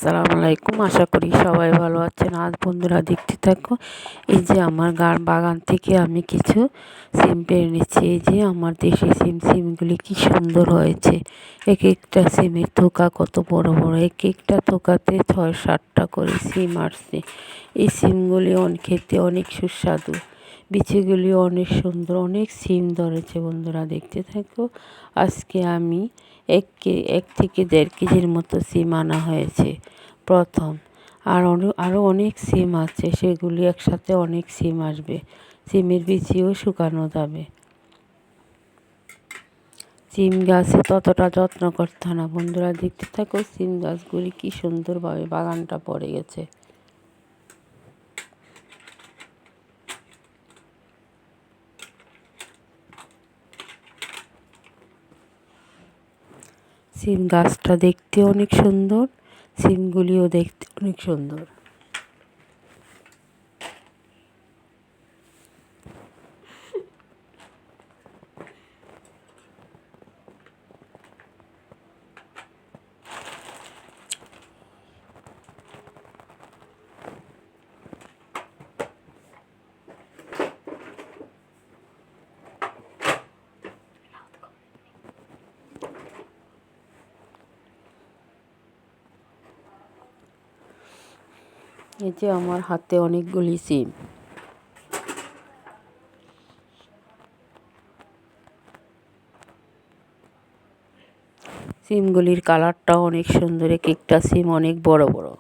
আসসালামু আলাইকুম। আশা করি সবাই ভালো আছেন। আজ বন্ধুরা দেখতে থাকো, এই যে আমার বাগান থেকে আমি কিছু সিম পেড়ে নিচ্ছি। এই যে আমার দেশি সিমগুলি কি সুন্দর হয়েছে। এক একটা সিমের থোকা কত বড় বড়, এক একটা থোকাতে ৬-৭টা করে সিম আসছে। এই সিমগুলি খেতে অনেক সুস্বাদু, বিচিগুলি অনেক সুন্দর, অনেক সিম ধরেছে। বন্ধুরা দেখতে থাকো। আজকে আমি ১ থেকে ১.৫ কেজির মতো সিম আনা হয়েছে প্রথম। আরও অনেক সিম আছে, সেগুলি একসাথে অনেক সিম আসবে। সিমের বিচিও শুকানো যাবে। সিম গাছে ততটা যত্ন করতে হয় না। বন্ধুরা দেখতে থাকো, সিম গাছগুলি কি সুন্দরভাবে বাগানটা পড়ে গেছে। সিম গাছটা দেখতে অনেক সুন্দর, সিমগুলিও দেখতে অনেক সুন্দর। এই যে আমার হাতে অনেকগুলি সিম। সিমগুলির কালারটাও অনেক সুন্দর, এক একটা সিম অনেক বড় বড়।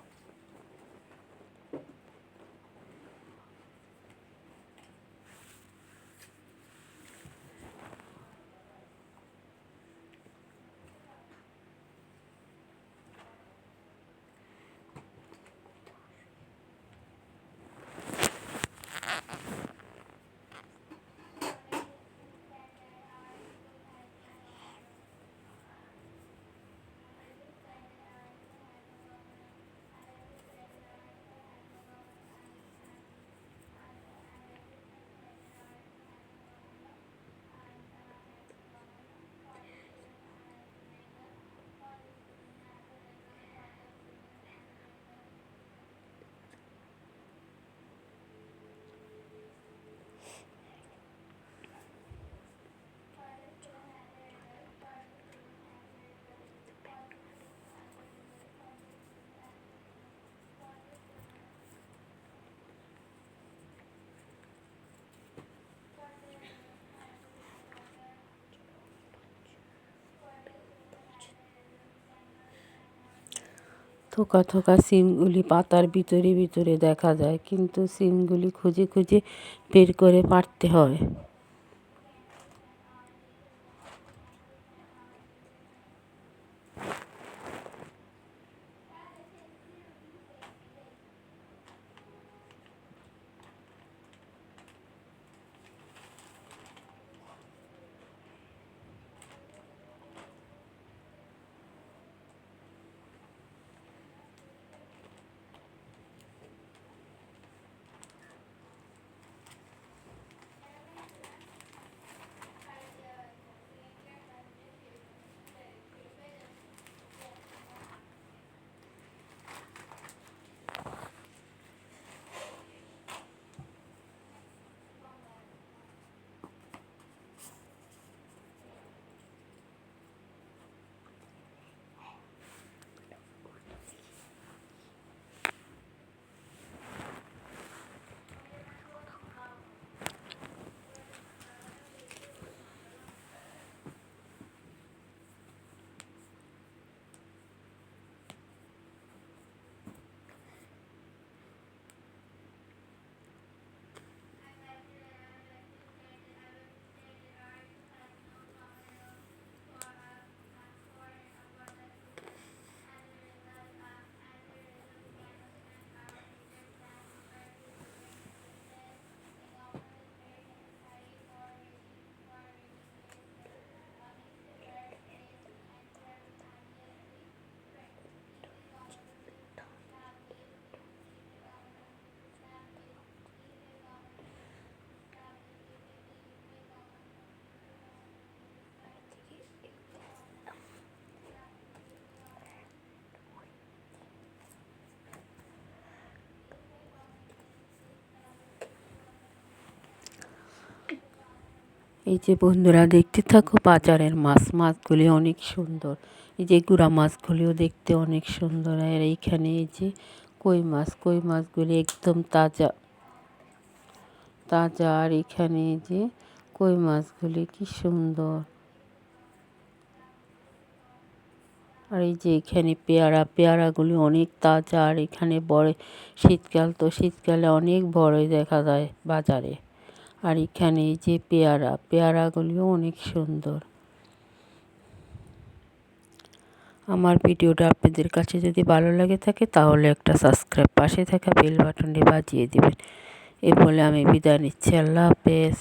থোকা থোকা সিমগুলি পাতার ভিতরে ভিতরে দেখা যায়, কিন্তু সিমগুলি খুঁজে খুঁজে বের করে পারতে হয়। এই যে বন্ধুরা দেখতে থাকো বাজারের মাছগুলি অনেক সুন্দর। এই যে গুড়া মাছগুলিও দেখতে অনেক সুন্দর। আর এইখানে এই যে কই মাছগুলি একদম তাজা তাজা। আর এখানে এই যে কই মাছগুলি কি সুন্দর। আর এই যে এখানে পেয়ারাগুলি অনেক তাজা। আর এখানে বড় শীতকাল তো শীতকালে অনেক বড় দেখা যায় বাজারে। আর এখানে এই যে পেয়ারাগুলিও অনেক সুন্দর। আমার ভিডিওটা আপনাদের কাছে যদি ভালো লাগে থাকে তাহলে একটা সাবস্ক্রাইব, পাশে থাকা বেল বাটনটি বাজিয়ে দিবেন। এই বলে আমি বিদায় নিচ্ছি। আল্লাহ হাফেজ।